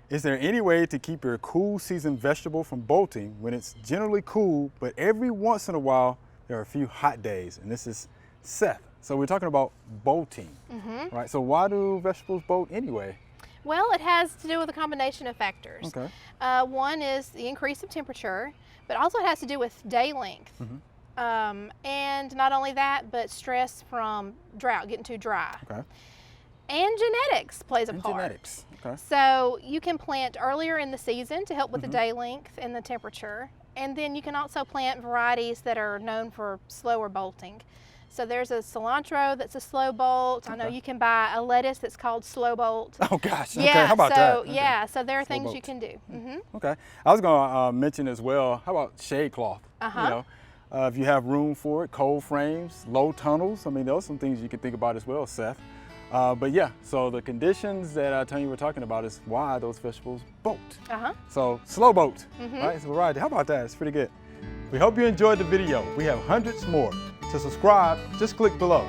Is there any way to keep your cool season vegetable from bolting when it's generally cool, but every once in a while there are a few hot days? And this is Seth. So we're talking about bolting, right? So why do vegetables bolt anyway? Well, it has to do with a combination of factors. Okay. One is the increase of temperature, but also it has to do with day length. And not only that, but stress from drought, getting too dry. Okay. And genetics plays a part. Genetics. Okay. So you can plant earlier in the season to help with the day length and the temperature. And then you can also plant varieties that are known for slower bolting. So there's a cilantro that's a slow bolt. I know you can buy a lettuce that's called slow bolt. Oh gosh, yeah, okay, how about that? So, yeah, so there are Slow things bolt. you can do. Okay, I was gonna mention as well, how about shade cloth? You know, if you have room for it, cold frames, low tunnels, I mean, those are some things you can think about as well, Seth. But yeah, so the conditions that Tonya were talking about is why those vegetables bolt. So slow bolt, right? It's a variety. How about that? It's pretty good. We hope you enjoyed the video. We have hundreds more. To subscribe, just click below.